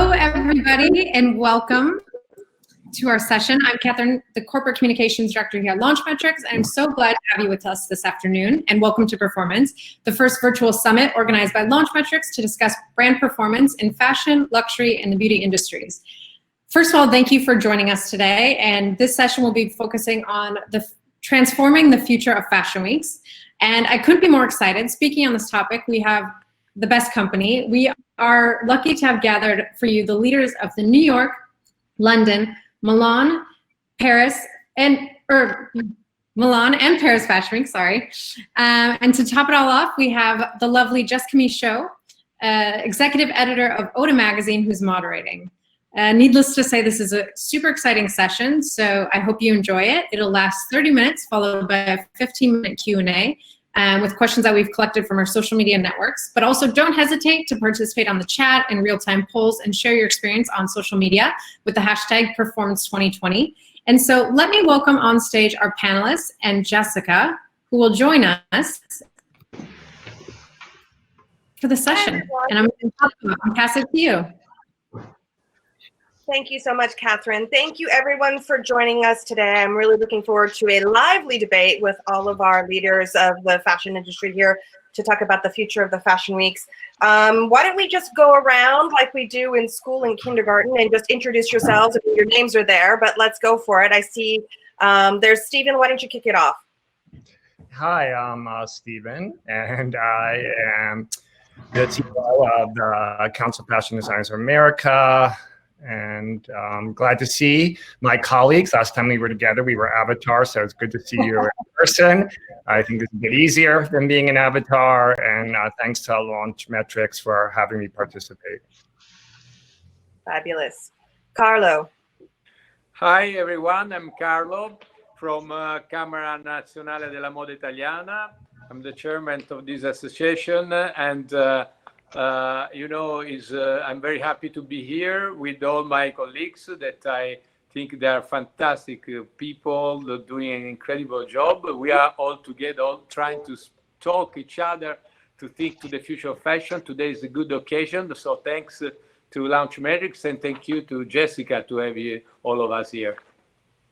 Hello, everybody, and welcome to our session. I'm Catherine, the Corporate Communications Director here at Launchmetrics, and I'm so glad to have you with us this afternoon, and welcome to Performance, the first virtual summit organized by Launchmetrics to discuss brand performance in fashion, luxury, and the beauty industries. First of all, thank you for joining us today, and this session will be focusing on transforming the future of fashion weeks, and I couldn't be more excited. Speaking on this topic, we have the best company. We are lucky to have gathered for you the leaders of the New York, London, Milan, Paris, and Paris Fashion Week, sorry. And to top it all off, we have the lovely Jessica Michault, Executive Editor of ODDA Magazine, who's moderating. Needless to say, this is a super exciting session, so I hope you enjoy it. It'll last 30 minutes, followed by a 15-minute Q&A. With questions that we've collected from our social media networks. But also don't hesitate to participate on the chat and real-time polls and share your experience on social media with the hashtag Performance2020. And so let me welcome on stage our panelists and Jessica, who will join us for the session. And I'm going to pass it to you. Thank you so much, Catherine. Thank you, everyone, for joining us today. I'm really looking forward to a lively debate with all of our leaders of the fashion industry here to talk about the future of the fashion weeks. Why don't we just go around like we do in school and kindergarten and just introduce yourselves. Your names are there, but let's go for it. I see there's Steven. Why don't you kick it off? Hi, I'm Steven, and I am the CEO of the Council of Fashion Designers of America. And I'm glad to see my colleagues. Last time we were together, we were avatars, so it's good to see you in person. I think this is a bit easier than being an avatar, and thanks to Launchmetrics for having me participate. Fabulous. Carlo. Hi, everyone. I'm Carlo from Camera Nazionale della Moda Italiana. I'm the chairman of this association, and I'm very happy to be here with all my colleagues that I think they are fantastic people doing an incredible job. We are all together trying to talk each other to think to the future of fashion. Today is a good occasion, so thanks to Launchmetrics and thank you to Jessica to have you, all of us here.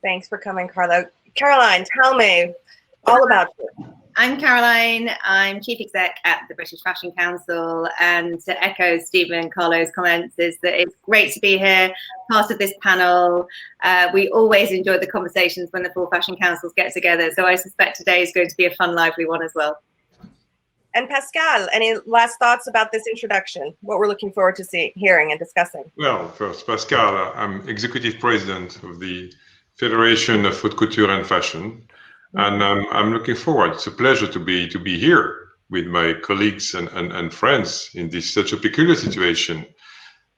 Thanks for coming, Carlo. Caroline, tell me all about you. I'm Caroline. I'm Chief Exec at the British Fashion Council, and to echo Steven Kolb's comments is that it's great to be here, part of this panel. We always enjoy the conversations when the four fashion councils get together, so I suspect today is going to be a fun, lively one as well. And Pascal, any last thoughts about this introduction? What we're looking forward to hearing and discussing? Well, first, Pascal, I'm Executive President of the Federation of Haute Couture and Fashion. And I'm looking forward. It's a pleasure to be here with my colleagues and friends in this such a peculiar situation.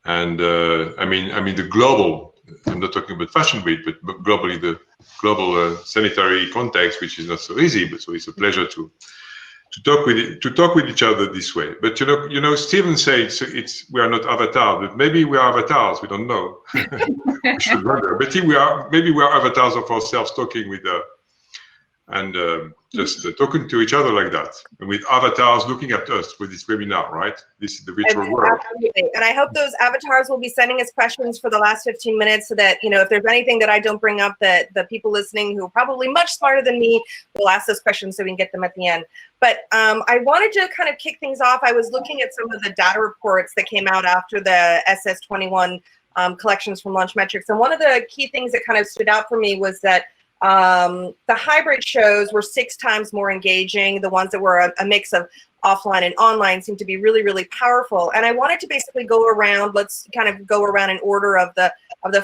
And I mean the global. I'm not talking about Fashion Week, but globally the global sanitary context, which is not so easy. But so it's a pleasure to talk with each other this way. But you know, Steven said we are not avatars, but maybe we are avatars. We don't know. We should wonder. But maybe we are avatars of ourselves talking with. And just talking to each other like that, and with avatars looking at us with this webinar, right? This is the virtual world. Absolutely. And I hope those avatars will be sending us questions for the last 15 minutes so that, you know, if there's anything that I don't bring up that the people listening who are probably much smarter than me will ask those questions so we can get them at the end. But I wanted to kind of kick things off. I was looking at some of the data reports that came out after the SS21 collections from Launchmetrics. And one of the key things that kind of stood out for me was that the hybrid shows were 6 times more engaging. The ones that were a mix of offline and online seemed to be really, really powerful. And I wanted to basically go around, let's kind of go around in order of the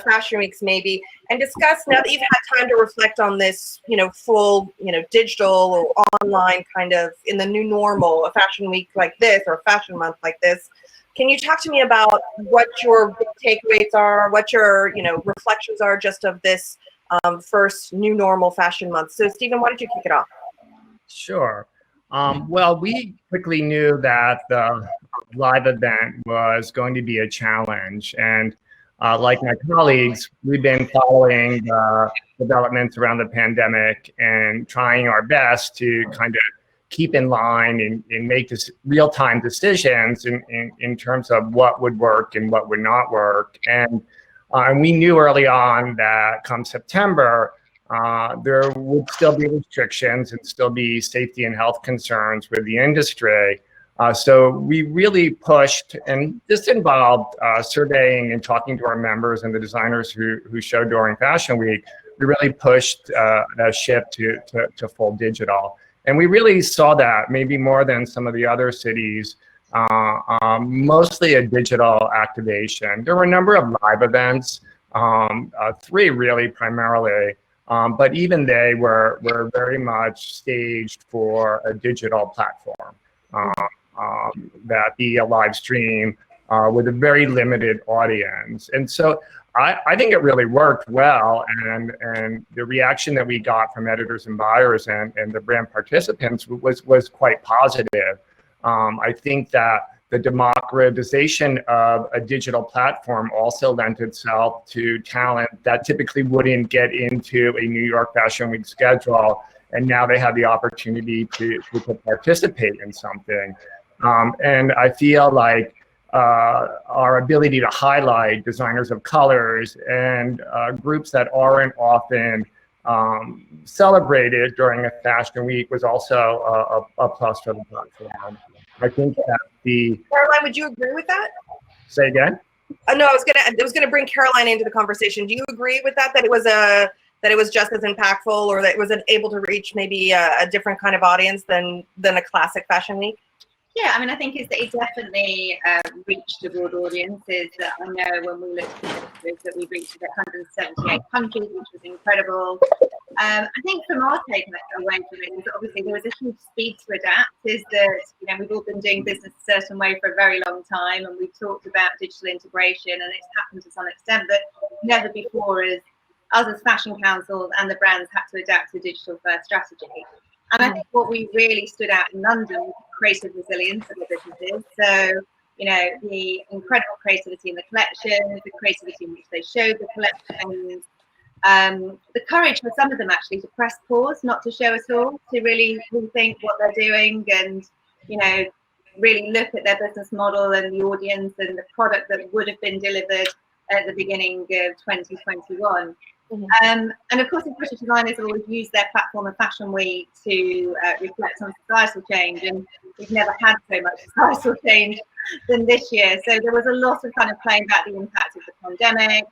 fashion weeks maybe, and discuss, now that you've had time to reflect on this, you know, full, you know, digital or online kind of in the new normal, a fashion week like this or a fashion month like this. Can you talk to me about what your big takeaways are, what your, you know, reflections are just of this first new normal fashion month? So Steven, why don't you kick it off? Sure. Well, we quickly knew that the live event was going to be a challenge. And like my colleagues, we've been following the developments around the pandemic and trying our best to kind of keep in line and make this real-time decisions in terms of what would work and what would not work. And we knew early on that come September, there would still be restrictions and still be safety and health concerns with the industry. So we really pushed, and this involved surveying and talking to our members and the designers who showed during Fashion Week. We really pushed that shift to full digital. And we really saw that maybe more than some of the other cities, mostly a digital activation. There were a number of live events, 3 really primarily, but even they were very much staged for a digital platform that be a live stream with a very limited audience. And so I think it really worked well, and the reaction that we got from editors and buyers and the brand participants was quite positive. I think that the democratization of a digital platform also lent itself to talent that typically wouldn't get into a New York Fashion Week schedule, and now they have the opportunity to participate in something. And I feel like our ability to highlight designers of colors and groups that aren't often celebrated during a Fashion Week was also a plus for the platform. I think that Caroline, would you agree with that? Say again? No, I was gonna bring Caroline into the conversation. Do you agree with that? That it was just as impactful, or that it was able to reach maybe a different kind of audience than a classic Fashion Week? Yeah, I mean, I think it definitely reached a broad audiences. I know when we looked at it, that we reached 178 countries, which was incredible. I think from our take away from it is obviously there was a huge speed to adapt. Is that we've all been doing business a certain way for a very long time, and we've talked about digital integration, and it's happened to some extent, but never before as us as fashion councils and the brands had to adapt to a digital first strategy. And I think what we really stood out in London was creative resilience of the businesses. So, the incredible creativity in the collections, the creativity in which they showed the collections, the courage for some of them actually to press pause, not to show at all, to really rethink what they're doing and, really look at their business model and the audience and the product that would have been delivered at the beginning of 2021. And of course, the British designers have always used their platform of Fashion Week to reflect on societal change, and we've never had so much societal change than this year. So there was a lot of kind of playing back the impact of the pandemic.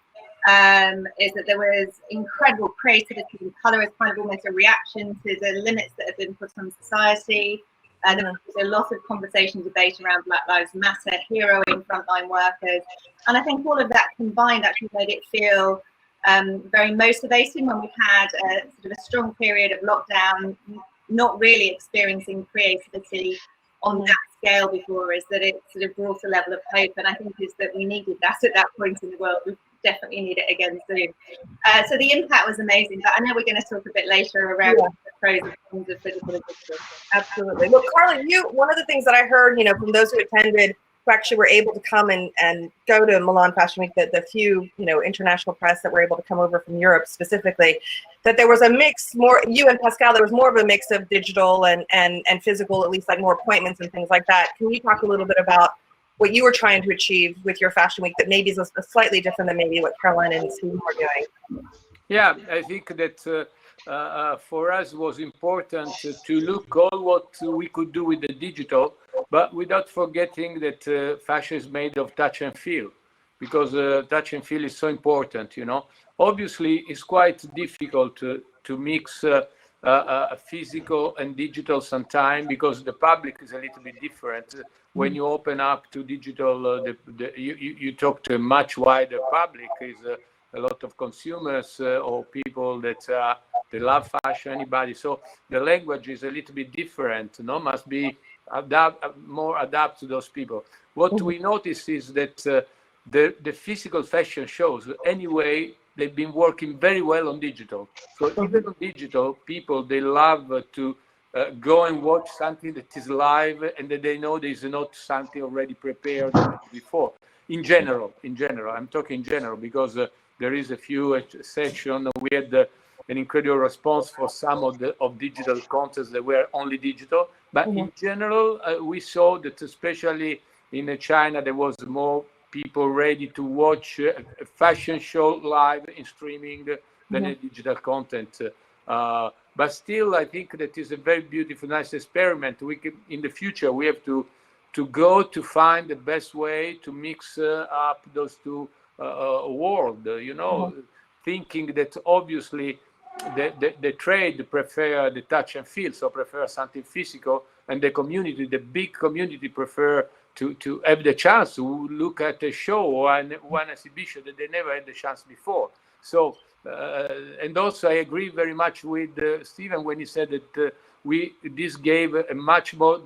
Is that there was incredible creativity and colour as kind of almost a reaction to the limits that have been put on society. There was a lot of conversation, debate around Black Lives Matter, heroing frontline workers, and I think all of that combined actually made it feel very motivating when we had sort of a strong period of lockdown, not really experiencing creativity on that scale before us, that it sort of brought a level of hope. And I think is that we needed that at that point in the world. We definitely need it again soon. So the impact was amazing, but I know we're going to talk a bit later around the pros and cons of physical and digital. Absolutely. Well, Carla, one of the things that I heard, from those who attended, who actually were able to come and go to Milan Fashion Week, the few, international press that were able to come over from Europe specifically, that there was a mix, more, you and Pascal, there was more of a mix of digital and physical, at least like more appointments and things like that. Can you talk a little bit about what you were trying to achieve with your Fashion Week that maybe is a slightly different than maybe what Caroline and Steve were doing? Yeah, I think that for us was important to look all what we could do with the digital, but without forgetting that fashion is made of touch and feel, because touch and feel is so important. Obviously it's quite difficult to mix physical and digital sometimes, because the public is a little bit different. When you open up to digital, you talk to a much wider public. Is a lot of consumers or people that they love fashion, anybody. So the language is a little bit different. Must be more adapt to those people. What we notice is that the physical fashion shows anyway, they've been working very well on digital. So even on digital, people, they love to go and watch something that is live and that they know there's not something already prepared before. In general, I'm talking in general, because there is a few sections. We had an incredible response for some of digital contests that were only digital, But in general, we saw that especially in China, there was more people ready to watch a fashion show live in streaming than a digital content. But still, I think that is a very beautiful, nice experiment. We can, in the future, we have to go to find the best way to mix up those two worlds. You know, thinking that obviously the trade prefer the touch and feel, so prefer something physical, and the community, the big community, prefer to have the chance to look at a show or one exhibition that they never had the chance before. So, and also I agree very much with Steven when he said that this gave a much more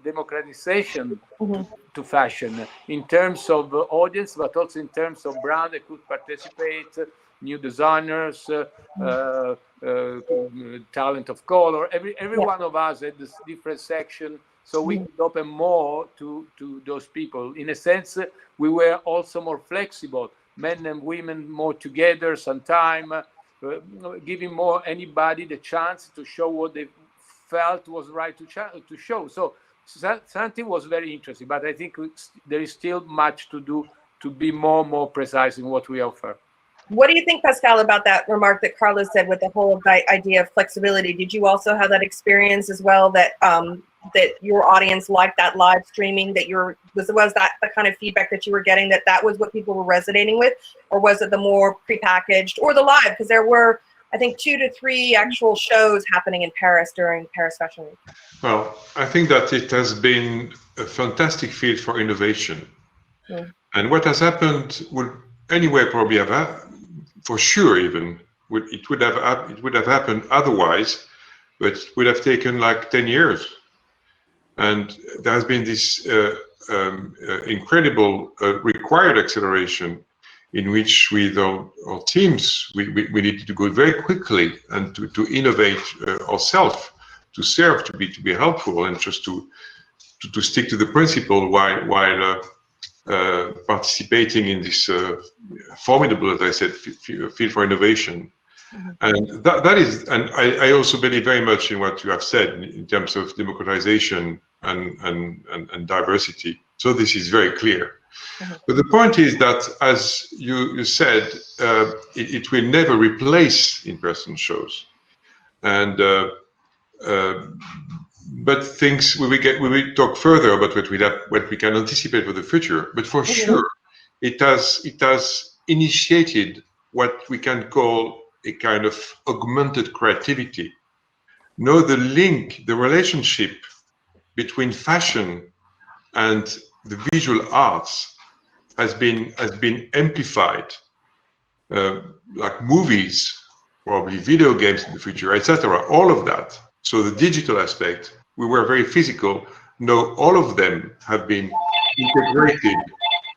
democratization to fashion in terms of audience, but also in terms of brand that could participate, new designers, talent of color. Every one of us had this different section, so we could open more to those people. In a sense, we were also more flexible, men and women more together, sometime giving more anybody the chance to show what they felt was right to show. So something was very interesting, but I think there is still much to do to be more precise in what we offer. What do you think, Pascal, about that remark that Carlos said with the whole idea of flexibility? Did you also have that experience as well, that that your audience liked that live streaming, that was that the kind of feedback that you were getting, that was what people were resonating with? Or was it the more prepackaged or the live? Because there were, I think, 2 to 3 actual shows happening in Paris during Paris Fashion Week. Well, I think that it has been a fantastic field for innovation. And what has happened would anyway probably have, for sure even, it would have happened otherwise, but it would have taken like 10 years. And there has been this incredible required acceleration in which with our teams, we needed to go very quickly and to innovate ourselves, to serve, to be helpful, and just to stick to the principle while participating in this formidable, as I said, field for innovation. And that is, and I also believe very much in what you have said in terms of democratization and diversity. So this is very clear. But the point is that, as you said, it will never replace in-person shows. And but things we will talk further about what we can anticipate for the future. But for sure, it has initiated what we can call a kind of augmented creativity. Know the link, the relationship between fashion and the visual arts has been amplified, like movies, probably video games in the future, etc. All of that. So the digital aspect, we were very physical. Now all of them have been integrated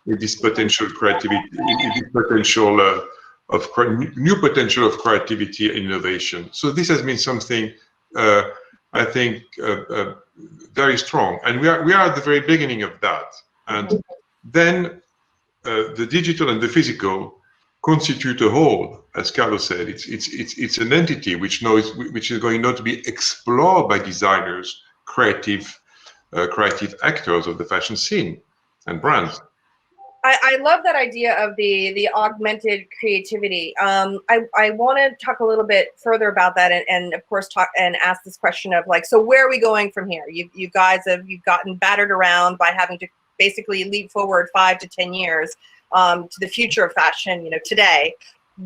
in this potential creativity, in this potential new potential of creativity and innovation. So this has been something I think very strong, and we are at the very beginning of that. And then the digital and the physical constitute a whole, as Carlos said. It's an entity which is going now to be explored by designers, creative actors of the fashion scene and brands. I love that idea of the augmented creativity. I want to talk a little bit further about that, and of course talk and ask this question of like, so where are we going from here? You guys you've gotten battered around by having to basically leap forward 5 to 10 years to the future of fashion, today.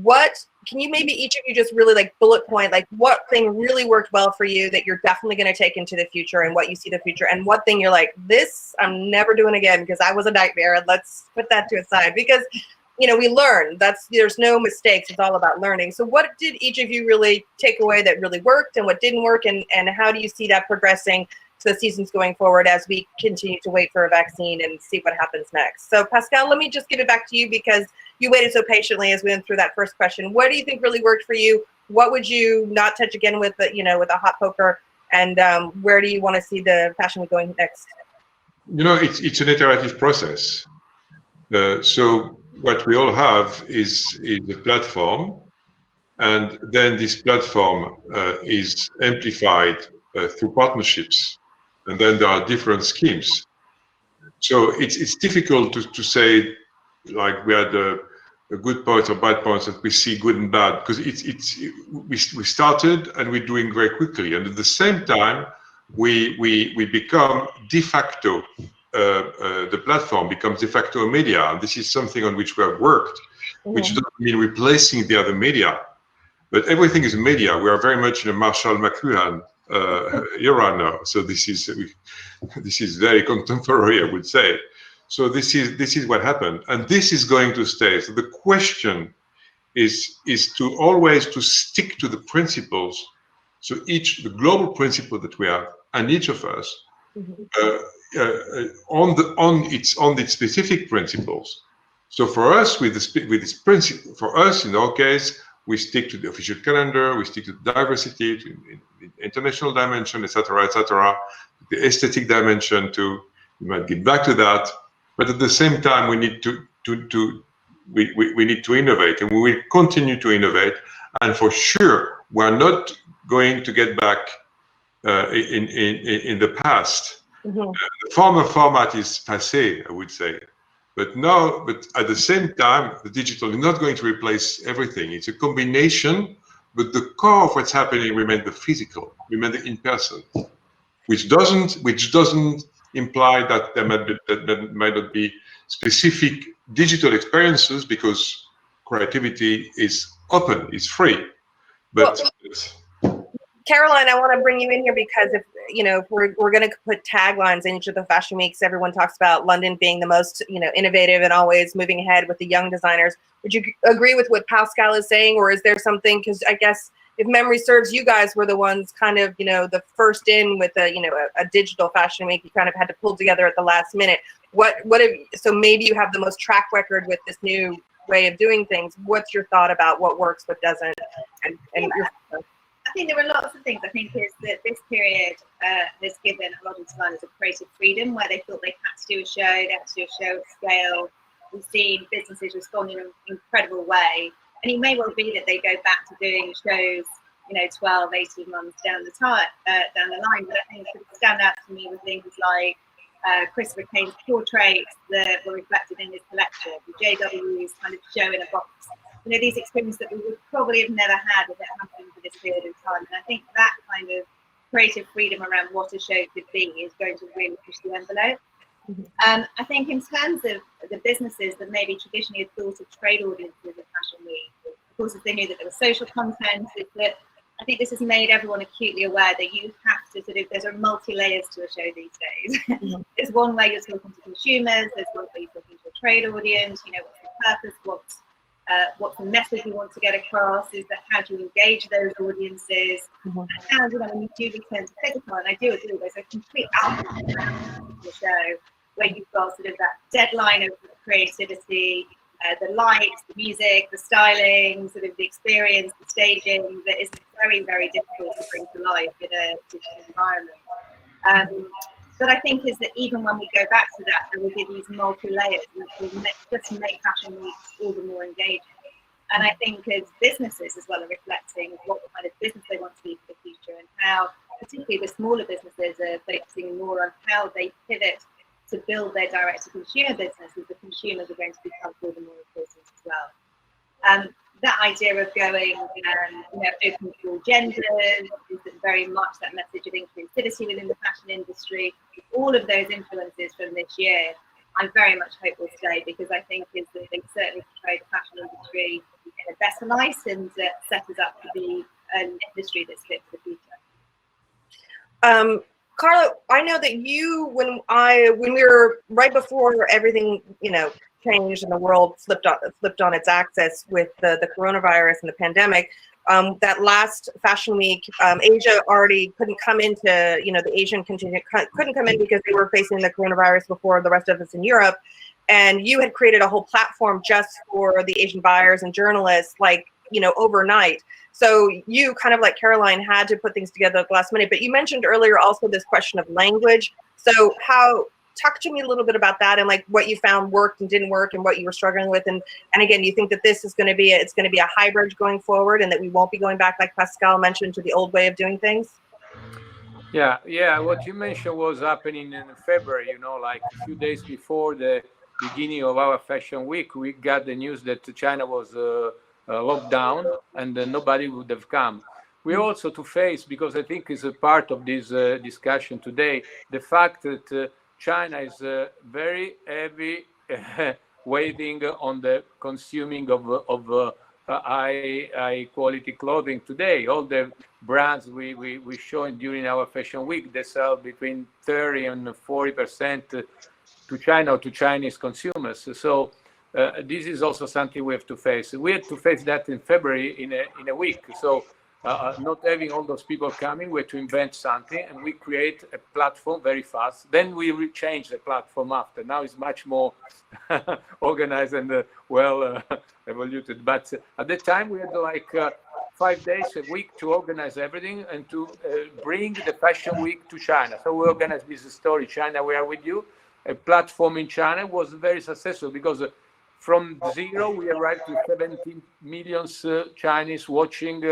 What can you maybe each of you just really like bullet point, like what thing really worked well for you that you're definitely going to take into the future, and what you see the future, and what thing you're like, this I'm never doing again because I was a nightmare, and let's put that to a side, because we learn. There's no mistakes. It's all about learning. So what did each of you really take away that really worked, and what didn't work, and how do you see that progressing to the seasons going forward as we continue to wait for a vaccine and see what happens next? So Pascal, let me just give it back to you because you waited so patiently as we went through that first question. What do you think really worked for you? What would you not touch again with with a hot poker? And where do you want to see the fashion week going next? It's an iterative process. So what we all have is a platform, and then this platform is amplified through partnerships and then there are different schemes. So it's difficult to say like we had a good points or bad points that we see good and bad, because we started and we're doing very quickly, and at the same time we become de facto the platform becomes de facto media, and this is something on which we have worked, which doesn't mean replacing the other media, but everything is media. We are very much in a Marshall McLuhan era now, so this is very contemporary, I would say. So this is what happened, and this is going to stay. So the question is to always to stick to the principles. So the global principle that we have, and each of us on its specific principles. So for us, with this principle, for us in our case, we stick to the official calendar, we stick to diversity, to international dimension, etc., the aesthetic dimension too. We might get back to that. But at the same time, we need we need to innovate, and we will continue to innovate. And for sure, we are not going to get back in the past. The former format is passé, I would say. But at the same time, the digital is not going to replace everything. It's a combination, but the core of what's happening remains the physical, remains the in-person, which doesn't imply that there might not be specific digital experiences, because creativity is open, is free. But Caroline, I want to bring you in here because if we're going to put taglines in each of the fashion weeks, everyone talks about London being the most innovative and always moving ahead with the young designers. Would you agree with what Pascal is saying, or is there something? Because I guess if memory serves, you guys were the ones kind of the first in with a digital fashion week. You kind of had to pull together at the last minute. So maybe you have the most track record with this new way of doing things. What's your thought about what works, what doesn't, and I think there are lots of things. I think is that this period has given a lot of designers a creative freedom where they thought they had to do a show, they had to do a show at scale. We've seen businesses respond in an incredible way. And it may well be that they go back to doing shows, 12, 18 months down the line. But I think it stand out to me with things like Christopher Kane's portraits that were reflected in his collection, the JW's kind of show in a box. These experiences that we would probably have never had if it happened for this period of time. And I think that kind of creative freedom around what a show could be is going to really push the envelope. I think in terms of the businesses that maybe traditionally had thought of trade audiences at Fashion Week, of course, if they knew that there was social content, that I think this has made everyone acutely aware that you have to there's a multi-layers to a show these days. There's one way you're talking to consumers, there's one way you're talking to a trade audience, what's the purpose, what's the message you want to get across, is that how do you engage those audiences, and how when you do return to physical, and I do agree there's a complete outcome of the show where you've got sort of that deadline of creativity, the lights, the music, the styling, sort of the experience, the staging, that is very, very difficult to bring to life in a digital environment. But I think is that even when we go back to that, there will be these multi-layers, which will just make Fashion Week all the more engaging. And I think as businesses as well are reflecting what kind of business they want to be for the future, and how particularly the smaller businesses are focusing more on how they pivot to build their direct-to-consumer businesses, the consumers are going to become all the more important as well. That idea of going, open to all genders, is very much that message of inclusivity within the fashion industry. All of those influences from this year, I very much hope will stay, because I think is that they certainly portray the fashion industry in a better light and set us up to be an industry that's fit for the future. Carlo, I know that you, when we were right before everything, changed and the world flipped on its axis with the coronavirus and the pandemic, that last Fashion Week, Asia already couldn't come into, the Asian contingent couldn't come in because they were facing the coronavirus before the rest of us in Europe. And you had created a whole platform just for the Asian buyers and journalists, overnight. So you, kind of like Caroline, had to put things together at the last minute. But you mentioned earlier also this question of language. So talk to me a little bit about that, and what you found worked and didn't work, and what you were struggling with. And again, you think that this is going to be a hybrid going forward, and that we won't be going back, like Pascal mentioned, to the old way of doing things? Yeah. What you mentioned was happening in February, like a few days before the beginning of our fashion week, we got the news that China was locked down and nobody would have come. We also to face, because I think is a part of this discussion today, the fact that China is very heavy weighing on the consuming of high quality clothing today. All the brands we showing during our fashion week, they sell between 30 and 40% to China or to Chinese consumers. So this is also something we have to face. We had to face that in February in a week. So not having all those people coming, we had to invent something, and we create a platform very fast. Then we change the platform after. Now it's much more organized and well evoluted. But at the time we had like 5 days a week to organize everything and to bring the fashion week to China. So we organized this story, China, we are with you. A platform in China was very successful because from zero we arrived to 17 million Chinese watching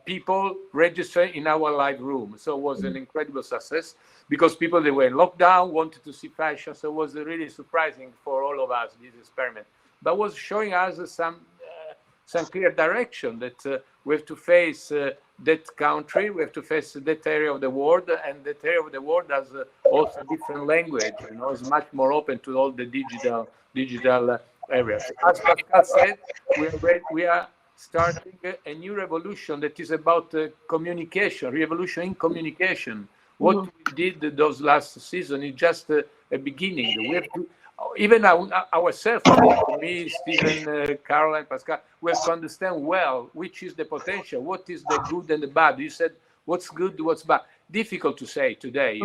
people register in our live room. So it was an incredible success because people, they were in lockdown, wanted to see fashion. So it was really surprising for all of us, this experiment. But was showing us some clear direction that we have to face that country, we have to face that area of the world, and that area of the world has also different language. It's much more open to all the digital areas. As Pascal said, we are starting a new revolution that is about communication, revolution in communication. What we did those last season is just a beginning. We have to, even ourselves, me, Steven, Carlo, and Pascal, we have to understand well which is the potential, what is the good and the bad. You said what's good, what's bad. Difficult to say today,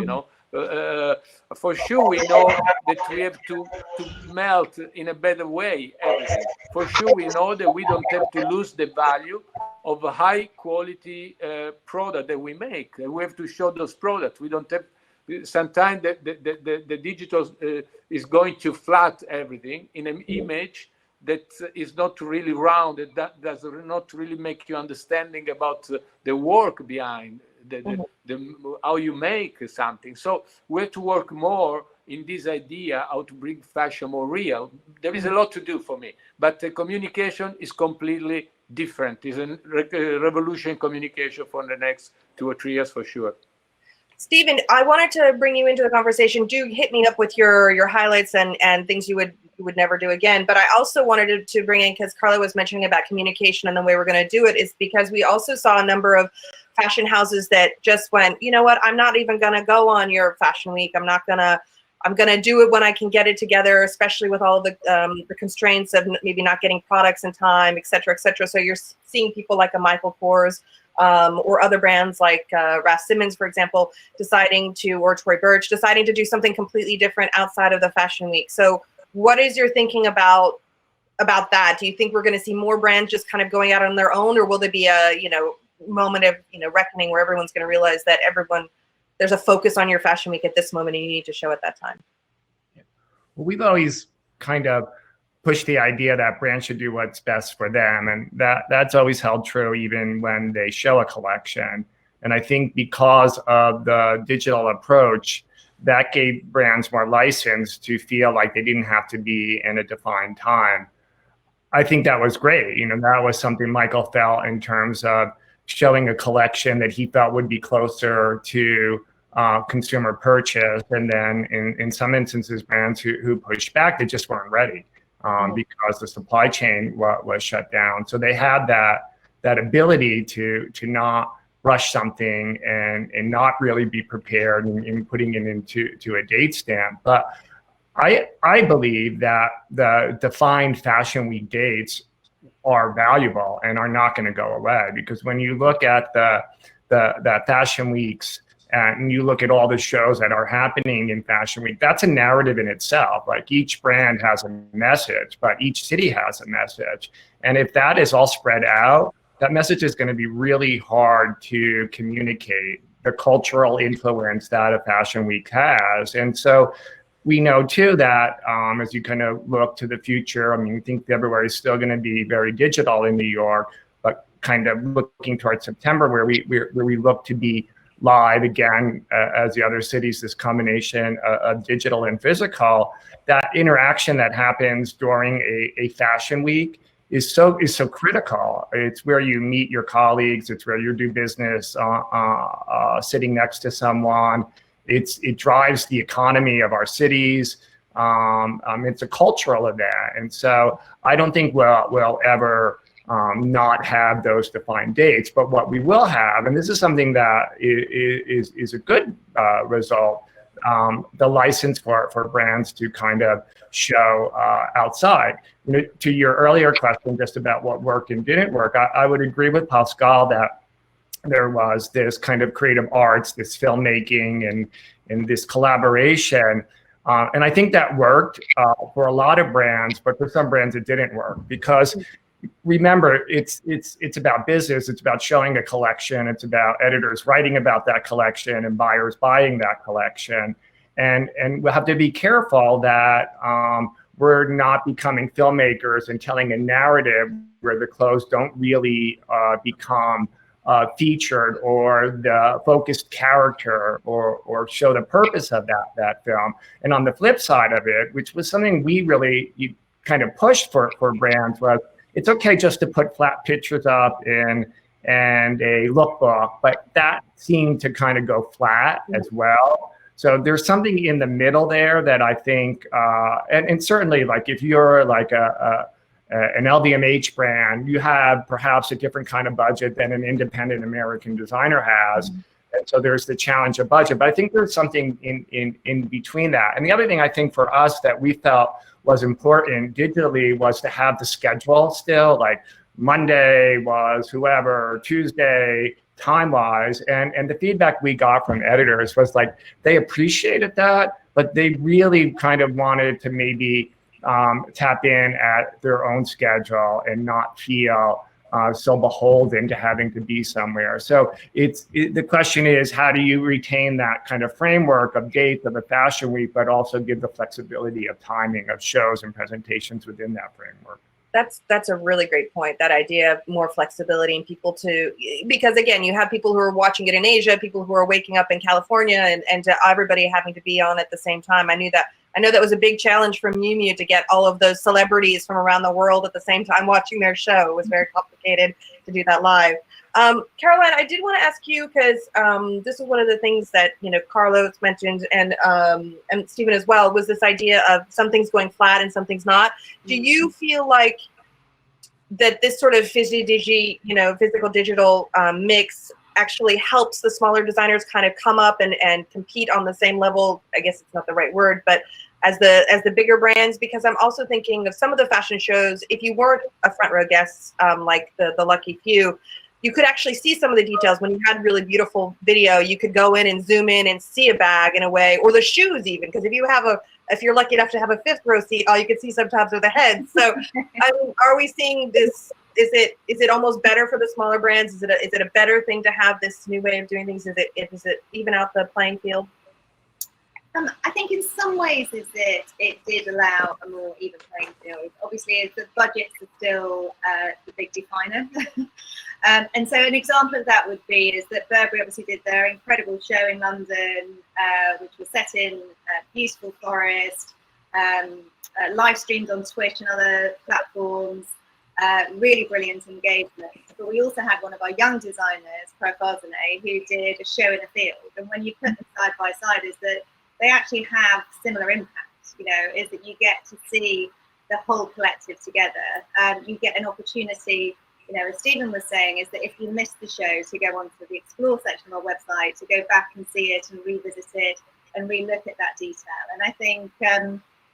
For sure, we know that we have to melt in a better way everything. For sure, we know that we don't have to lose the value of a high quality product that we make. We have to show those products. We don't have. Sometimes the digital is going to flat everything in an image that is not really round, that does not really make you understanding about the work behind how you make something. So we have to work more in this idea how to bring fashion more real. There is a lot to do for me, but the communication is completely different. It's a revolution in communication for the next 2 or 3 years for sure. Steven, I wanted to bring you into the conversation. Do hit me up with your highlights and things you would never do again. But I also wanted to bring in, because Carlo was mentioning about communication and the way we're going to do it, is because we also saw a number of fashion houses that just went, you know what, I'm not even going to go on your fashion week. I'm going to do it when I can get it together, especially with all of the constraints of maybe not getting products in time, et cetera, et cetera. So you're seeing people like a Michael Kors, or other brands like Raf Simons, for example, or Tory Burch, deciding to do something completely different outside of the fashion week. So what is your thinking about that? Do you think we're going to see more brands just kind of going out on their own, or will there be a, moment of, reckoning where everyone's going to realize that there's a focus on your fashion week at this moment and you need to show at that time? Well, we've always kind of push the idea that brands should do what's best for them. And that's always held true even when they show a collection. And I think because of the digital approach, that gave brands more license to feel like they didn't have to be in a defined time. I think that was great. That was something Michael felt in terms of showing a collection that he felt would be closer to consumer purchase. And then in some instances, brands who pushed back, they just weren't ready. Because the supply chain was shut down. So they had that ability to not rush something and not really be prepared in putting it into a date stamp. But I believe that the defined fashion week dates are valuable and are not going to go away, because when you look at the fashion weeks and you look at all the shows that are happening in Fashion Week, that's a narrative in itself. Like each brand has a message, but each city has a message. And if that is all spread out, that message is going to be really hard to communicate the cultural influence that a Fashion Week has. And so we know too that as you kind of look to the future, I think February is still going to be very digital in New York, but kind of looking towards September where we look to be live again, as the other cities, this combination of digital and physical, that interaction that happens during a fashion week is so critical. It's where you meet your colleagues. It's where you do business sitting next to someone. It drives the economy of our cities. It's a cultural event. And so I don't think we'll ever not have those defined dates. But what we will have, and this is something that is a good result, the license for brands to kind of show outside. You know, to your earlier question just about what worked and didn't work, I would agree with Pascal that there was this kind of creative arts, this filmmaking and this collaboration. And I think that worked for a lot of brands, but for some brands it didn't work because remember, it's about business. It's about showing a collection. It's about editors writing about that collection and buyers buying that collection. And we'll have to be careful that we're not becoming filmmakers and telling a narrative where the clothes don't really become featured or the focused character or show the purpose of that film. And on the flip side of it, which was something we really kind of pushed for brands, was it's okay just to put flat pictures up and a lookbook, but that seemed to kind of go flat as well. So there's something in the middle there that I think, and certainly like if you're like an LVMH brand, you have perhaps a different kind of budget than an independent American designer has. And so there's the challenge of budget, but I think there's something in between that. And the other thing I think for us that we felt was important digitally was to have the schedule still, like Monday was whoever, Tuesday, time-wise, and the feedback we got from editors was like, they appreciated that, but they really kind of wanted to maybe tap in at their own schedule and not feel so beholden to having to be somewhere. So the question is, how do you retain that kind of framework of dates of a fashion week, but also give the flexibility of timing of shows and presentations within that framework? That's a really great point, that idea of more flexibility and people to, because again, you have people who are watching it in Asia, people who are waking up in California, and to everybody having to be on at the same time. I know that was a big challenge for Miu Miu to get all of those celebrities from around the world at the same time watching their show. It was very complicated to do that live. Caroline, I did want to ask you, because this is one of the things that, you know, Carlos mentioned and Steven as well, was this idea of some things going flat and some things not. Do you feel like that this sort of physical digital mix actually helps the smaller designers kind of come up and compete on the same level? I guess it's not the right word, but as the bigger brands, because I'm also thinking of some of the fashion shows, if you weren't a front row guest, like the lucky few, you could actually see some of the details. When you had really beautiful video, you could go in and zoom in and see a bag in a way, or the shoes even, because if you're lucky enough to have a fifth row seat, all you can see sometimes are the heads. So I mean, are we seeing this? Is it almost better for the smaller brands? Is it a better thing to have this new way of doing things? Is it even out the playing field? I think in some ways it did allow a more even playing field. Obviously, the budgets are still the big definer. And so an example of that would be is that Burberry obviously did their incredible show in London, which was set in a beautiful forest, live streamed on Twitch and other platforms. Really brilliant engagement. But we also had one of our young designers, Pro Farzaneh, who did a show in a field. And when you put them side by side, is that they actually have similar impact, is that you get to see the whole collective together. You get an opportunity, as Steven was saying, is that if you missed the show, to go onto the Explore section of our website, to go back and see it and revisit it and re-look at that detail. And I think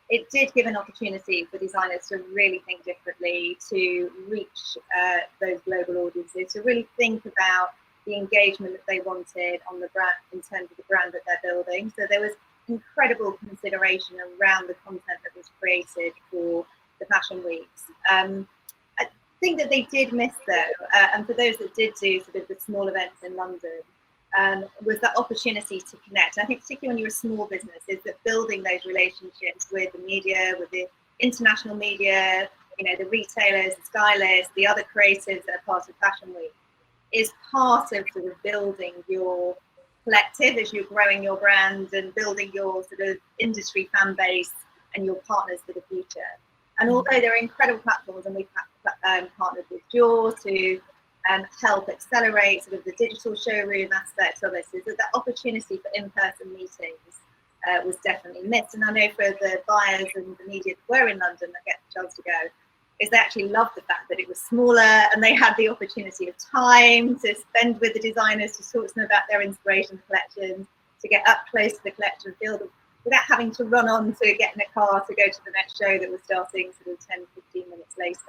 it did give an opportunity for designers to really think differently, to reach those global audiences, to really think about the engagement that they wanted on the brand in terms of the brand that they're building. So there was incredible consideration around the content that was created for the fashion weeks. I think that they did miss though, and for those that did do sort of the small events in London, was that opportunity to connect. I think particularly when you're a small business, is that building those relationships with the media, with the international media, the retailers, the stylists, the other creatives that are part of Fashion Week, is part of sort of building your collective as you're growing your brand and building your sort of industry fan base and your partners for the future. And although there are incredible platforms, and we've partnered with Jaw to help accelerate sort of the digital showroom aspects of this, is that opportunity for in-person meetings was definitely missed. And I know for the buyers and the media that were in London that get the chance to go, is they actually loved the fact that it was smaller and they had the opportunity of time to spend with the designers, to talk to them about their inspiration collections, to get up close to the collection, feel them, without having to run on to get in a car to go to the next show that was starting sort of 10, 15 minutes later.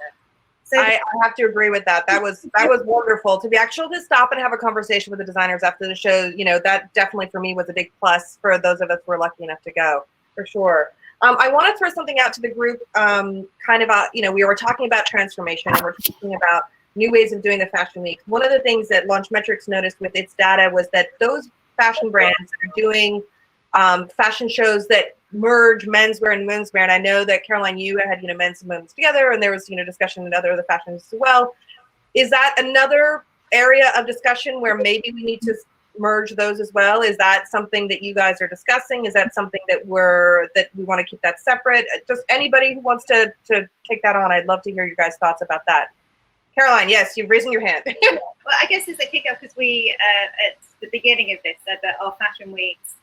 So I have to agree with that. That was wonderful to be actually to stop and have a conversation with the designers after the show. You know, that definitely for me was a big plus for those of us who were lucky enough to go, for sure. I want to throw something out to the group, kind of, you know, we were talking about transformation and we're talking about new ways of doing the fashion week. One of the things that Launchmetrics noticed with its data was that those fashion brands that are doing fashion shows that merge menswear and womenswear, and I know that Caroline, you had, you know, men's and women's together, and there was, you know, discussion in other fashions as well. Is that another area of discussion where maybe we need to merge those as well? Is that something that you guys are discussing? Is that something that we want to keep that separate? Just anybody who wants to take that on, I'd love to hear your guys' thoughts about that. Caroline, yes, you're raising your hand. Well, I guess as a kick-off, because we at the beginning of this said that our fashion weeks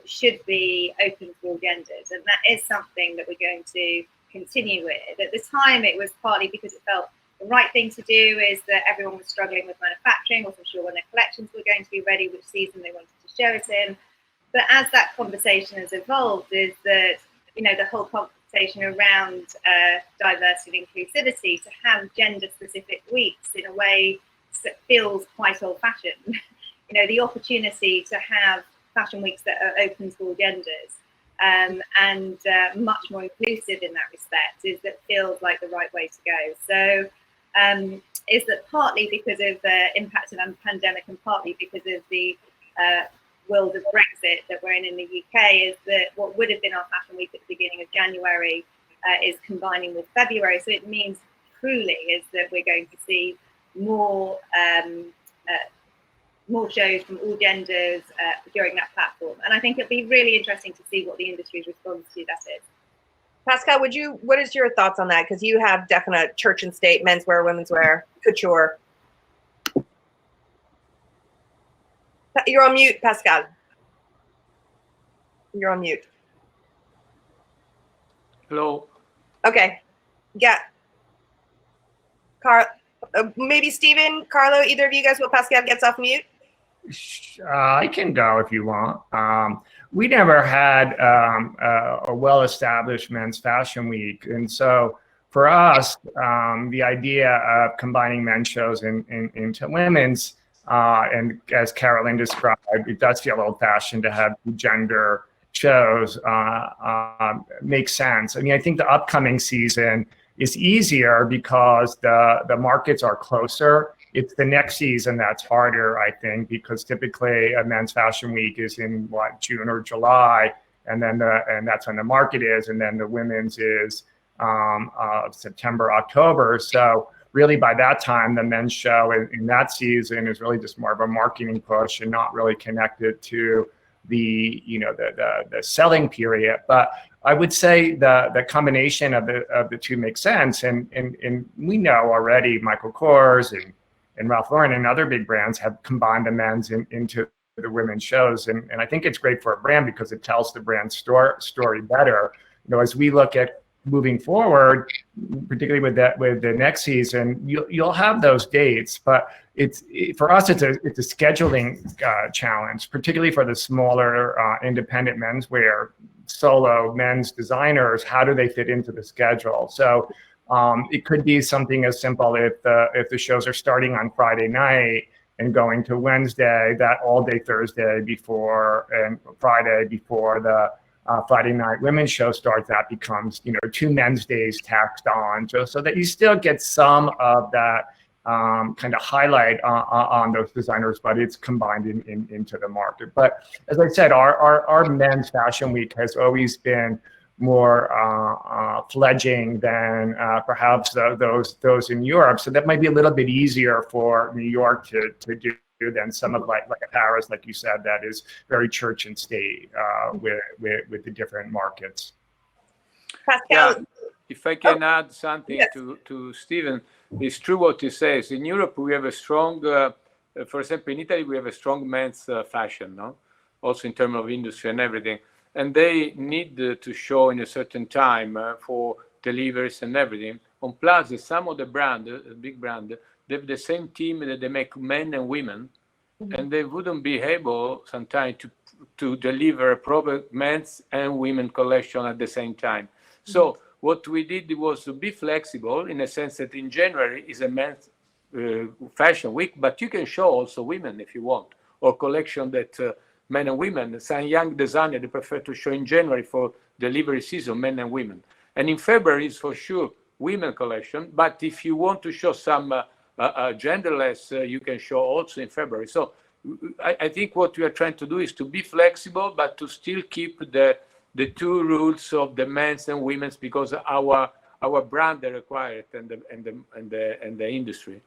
should be open to all genders, and that is something that we're going to continue with. At the time, it was partly because it felt the right thing to do, is that everyone was struggling with manufacturing, wasn't sure when their collections were going to be ready, which season they wanted to show it in. But as that conversation has evolved, is that, you know, the whole conversation around diversity and inclusivity, to have gender-specific weeks in a way that feels quite old-fashioned. You know, the opportunity to have fashion weeks that are open to all genders and much more inclusive in that respect, is that feels like the right way to go. So is that partly because of the impact of the pandemic and partly because of the world of Brexit that we're in the UK, is that what would have been our fashion week at the beginning of January is combining with February. So it means truly is that we're going to see more more shows from all genders during that platform. And I think it'll be really interesting to see what the industry's response to that is. Pascal, what is your thoughts on that? Because you have definite church and state, menswear, womenswear, couture. You're on mute, Pascal. You're on mute. Hello. Okay. Yeah. Maybe Steven, Carlo, either of you guys, while Pascal gets off mute? I can go if you want. We never had a well-established men's fashion week. And so for us, the idea of combining men's shows into women's, and as Carolyn described, it does feel old-fashioned to have gender shows, makes sense. I mean, I think the upcoming season is easier because the markets are closer. It's the next season that's harder, I think, because typically a men's fashion week is in June or July, and then that's when the market is, and then the women's is September, October. So really by that time, the men's show in that season is really just more of a marketing push and not really connected to the selling period. But I would say the combination of the two makes sense, and we know already Michael Kors and Ralph Lauren and other big brands have combined the men's into the women's shows, and I think it's great for a brand because it tells the brand story better. You know, as we look at moving forward, particularly with the next season, you'll have those dates, but for us it's a scheduling challenge, particularly for the smaller independent menswear solo men's designers. How do they fit into the schedule? So it could be something as simple if the shows are starting on Friday night and going to Wednesday, that all day Thursday before and Friday before the Friday night women's show starts, that becomes, 2 men's days tacked on, just so that you still get some of that kind of highlight on those designers, but it's combined into the market. But as I said, our men's fashion week has always been more fledgling than perhaps those in Europe. So that might be a little bit easier for New York to do than some of like Paris, like you said, that is very church and state with the different markets. Pascal. Yeah, if I can add something Yes. to Steven, it's true what he says. In Europe, we have a strong, for example, in Italy, we have a strong men's fashion, no? Also in terms of industry and everything. And they need to show in a certain time for deliveries and everything. On Plaza, some of the brand, big brand, they have the same team that they make men and women, and they wouldn't be able sometimes to deliver a proper men's and women collection at the same time. So what we did was to be flexible in a sense that in January is a men's fashion week, but you can show also women if you want, or collection that men and women, some young designer, they prefer to show in January for delivery season, men and women. And in February is for sure women collection, but if you want to show some genderless, you can show also in February. So I think what we are trying to do is to be flexible, but to still keep the two rules of the men's and women's, because our brand they require it, and the industry.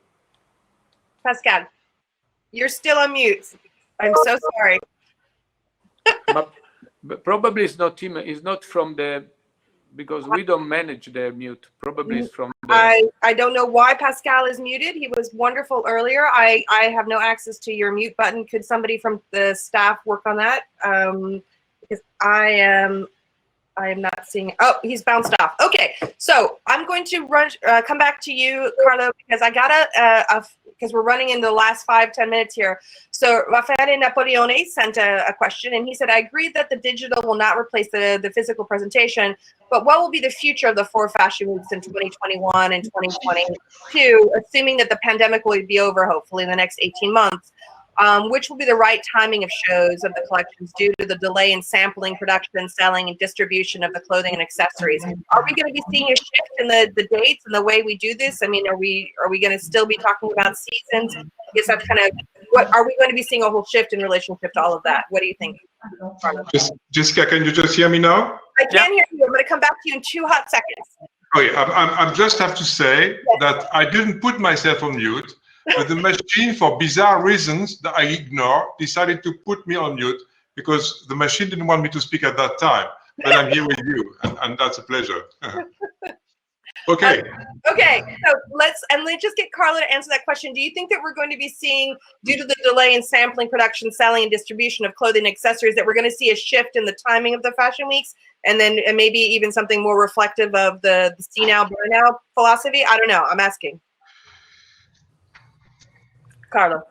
Pascal, you're still on mute. I'm so sorry. But probably it's not him. It's not from the, because we don't manage the mute. Probably it's from the. I don't know why Pascal is muted. He was wonderful earlier. I have no access to your mute button. Could somebody from the staff work on that? Because I am not seeing. Oh, he's bounced off. Okay, so I'm going to come back to you, Carlo, because I gotta because we're running into the last 5-10 minutes here. So Raffaele Napoleone sent a question, and he said, I agree that the digital will not replace the physical presentation, but what will be the future of the 4 fashion weeks in 2021 and 2022, assuming that the pandemic will be over, hopefully, in the next 18 months? Which will be the right timing of shows of the collections due to the delay in sampling, production, selling, and distribution of the clothing and accessories? Are we going to be seeing a shift in the dates and the way we do this? I mean, are we going to still be talking about seasons? Is that kind of what are we going to be seeing a whole shift in relationship to all of that? What do you think, Carlo? Jessica, can you just hear me now? I can hear you. I'm going to come back to you in 2 hot seconds. Okay, I just have to say that I didn't put myself on mute. But the machine, for bizarre reasons that I ignore, decided to put me on mute because the machine didn't want me to speak at that time. But I'm here with you, and that's a pleasure. Okay. Okay, so let's just get Carlo to answer that question. Do you think that we're going to be seeing, due to the delay in sampling, production, selling, and distribution of clothing and accessories, that we're going to see a shift in the timing of the fashion weeks, and maybe even something more reflective of the see now, buy now philosophy? I don't know. I'm asking. Carlo.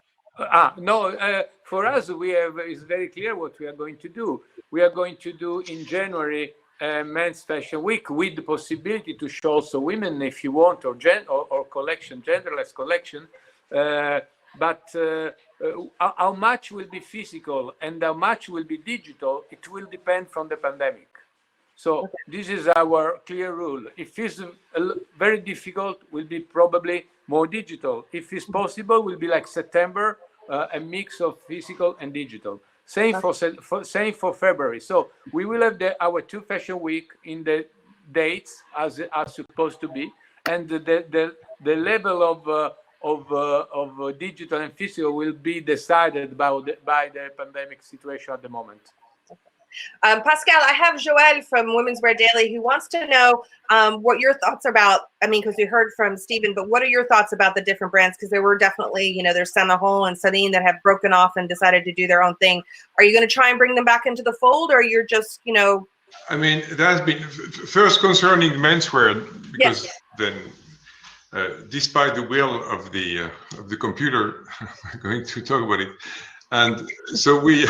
No, for us, it's very clear what we are going to do. We are going to do in January Men's Fashion Week with the possibility to show also women if you want, or collection, genderless collection. But how much will be physical and how much will be digital, it will depend from the pandemic. So this is our clear rule. If it's very difficult, will be probably more digital. If it's possible, will be like September, a mix of physical and digital. Same for February. So we will have our 2 fashion week in the dates as are supposed to be, and the level of digital and physical will be decided by the pandemic situation at the moment. Pascal, I have Joelle from Women's Wear Daily who wants to know what your thoughts are about, I mean, because we heard from Steven, but what are your thoughts about the different brands? Because there were definitely, there's Saint Laurent and Celine that have broken off and decided to do their own thing. Are you going to try and bring them back into the fold, or you're just, I mean, that's been, first concerning menswear, because then, despite the will of the computer, we're going to talk about it. And so we're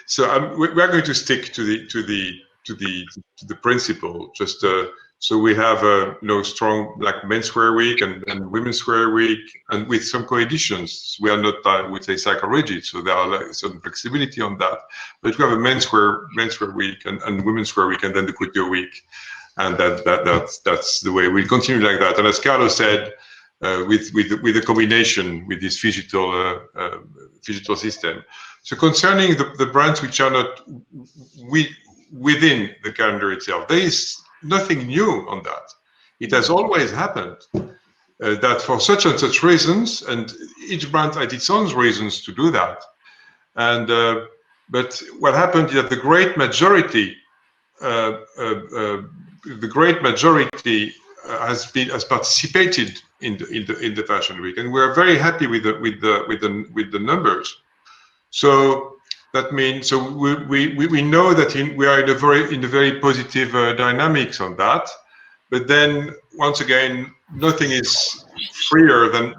going to stick to the principle. Just so we have a strong like menswear week and women's wear week, and with some coeditions. We are not we say psycho-rigid, so there are like some flexibility on that. But we have a menswear week and women's wear week, and then the couture week, and that's the way we'll continue like that. And as Carlo said, with the combination with this digital system. So concerning the brands which are not within the calendar itself, there is nothing new on that. It has always happened. that for such and such reasons, and each brand had its own reasons to do that. And but what happened is that the great majority has participated in the Fashion Week, and we are very happy with the numbers. So that means we know that we are in a very positive dynamics on that. But then once again, nothing is freer than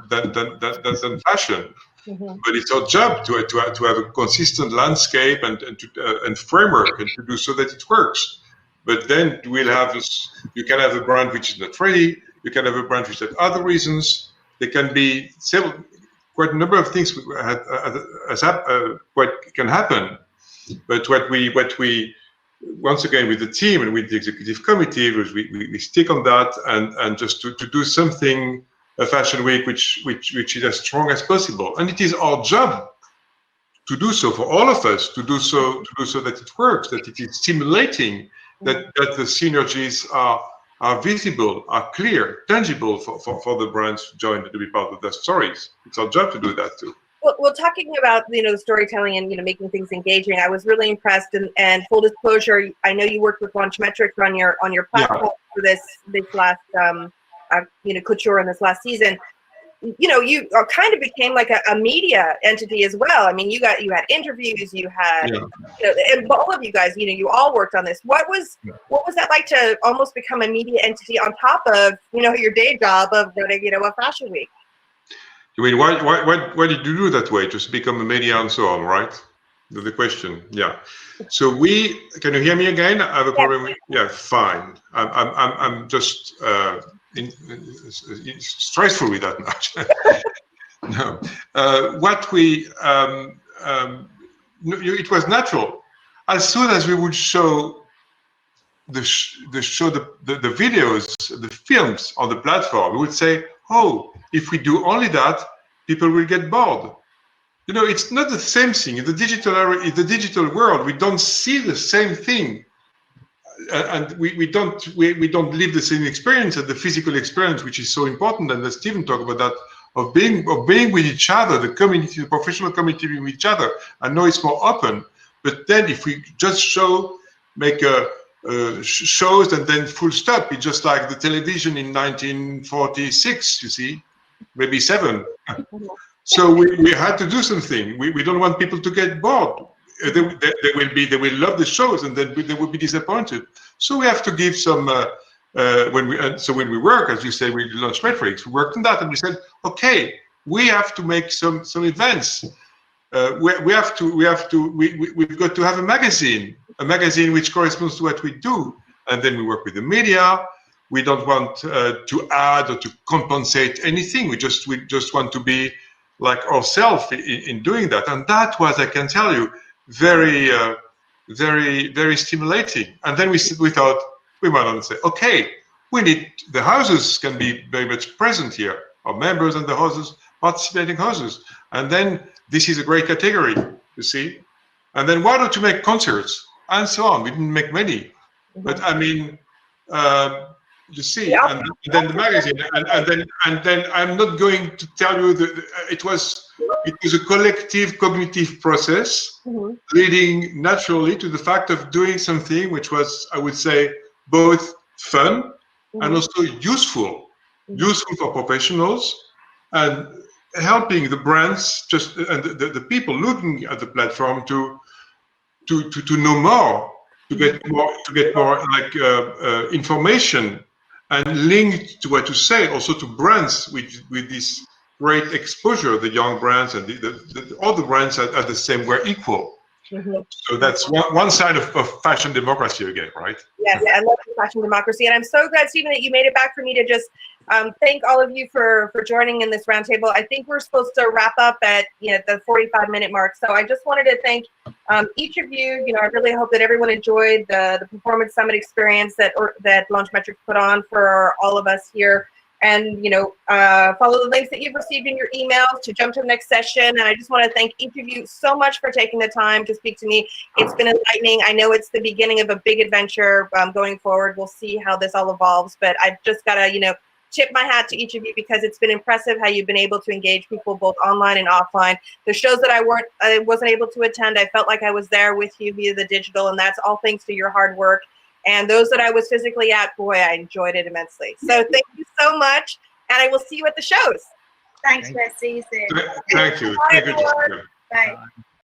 fashion. But it's our job to have a consistent landscape and framework, and to do so that it works. But then you can have a brand which is not ready. You can have a brand which has other reasons. There can be quite a number of things what can happen. But what we once again, with the team and with the executive committee, we stick on that and just to do something, a Fashion Week which is as strong as possible. And it is our job to do so, for all of us, to do so that it works, that it is stimulating, that the synergies are visible, are clear, tangible for the brands to join to be part of their stories. It's our job to do that too. Well, talking about the storytelling and making things engaging, I was really impressed. And full disclosure, I know you worked with Launchmetrics on your platform for this last couture in this last season. You kind of became like a media entity as well. I mean, you had interviews, you had and all of you guys, you all worked on this. What was that like to almost become a media entity on top of your day job of running a Fashion Week? You mean why did you do that way? Just become a media and so on, right? The question, yeah. So can you hear me again? I have a problem. Fine. I'm just stressful with that much. No, it was natural. As soon as we would show the videos, the films on the platform, we would say, oh, if we do only that, people will get bored. It's not the same thing. In the digital world, we don't see the same thing, and we don't live the same experience as the physical experience, which is so important. And as Steven talked about that, of being with each other, the community, the professional community with each other. I know it's more open, but then if we just make shows and then full stop, it's just like the television in 1946, you see, maybe 7. So we had to do something. We don't want people to get bored. They will love the shows, and then they will be disappointed. So we have to give some. When we work, as you say, we launched Launchmetrics. We worked on that, and we said, okay, we have to make some events. We've got to have a magazine which corresponds to what we do, and then we work with the media. We don't want to add or to compensate anything. We just want to be like ourselves in doing that, and that was, I can tell you, very, very, very stimulating. And then we thought we might want to say, okay, the houses can be very much present here, our members and the houses, participating houses, and then this is a great category, you see. And then why don't you make concerts and so on? We didn't make many, but I mean. You see, and then the magazine, and then I'm not going to tell you that it was a collective cognitive process leading naturally to the fact of doing something which was, I would say, both fun and also useful for professionals, and helping the brands and the people looking at the platform to know more, to get more like information. And linked to what you say, also to brands with this great exposure, the young brands and all the brands are the same, we're equal. So that's one side of fashion democracy again, right? Yes, I love fashion democracy. And I'm so glad, Steven, that you made it back for me to just thank all of you for joining in this roundtable. I think we're supposed to wrap up at the 45-minute mark. So I just wanted to thank each of you. I really hope that everyone enjoyed the Performance Summit experience that Launchmetrics put on for all of us here. And follow the links that you've received in your emails to jump to the next session. And I just want to thank each of you so much for taking the time to speak to me. It's been enlightening. I know it's the beginning of a big adventure going forward. We'll see how this all evolves, but I've just got to tip my hat to each of you because it's been impressive how you've been able to engage people both online and offline. The shows that I wasn't able to attend, I felt like I was there with you via the digital, and that's all thanks to your hard work. And those that I was physically at, boy, I enjoyed it immensely. So thank you so much, and I will see you at the shows. Thanks, Jess. See you soon. Thank you. Bye, Thank you, everyone. Jessica. Bye.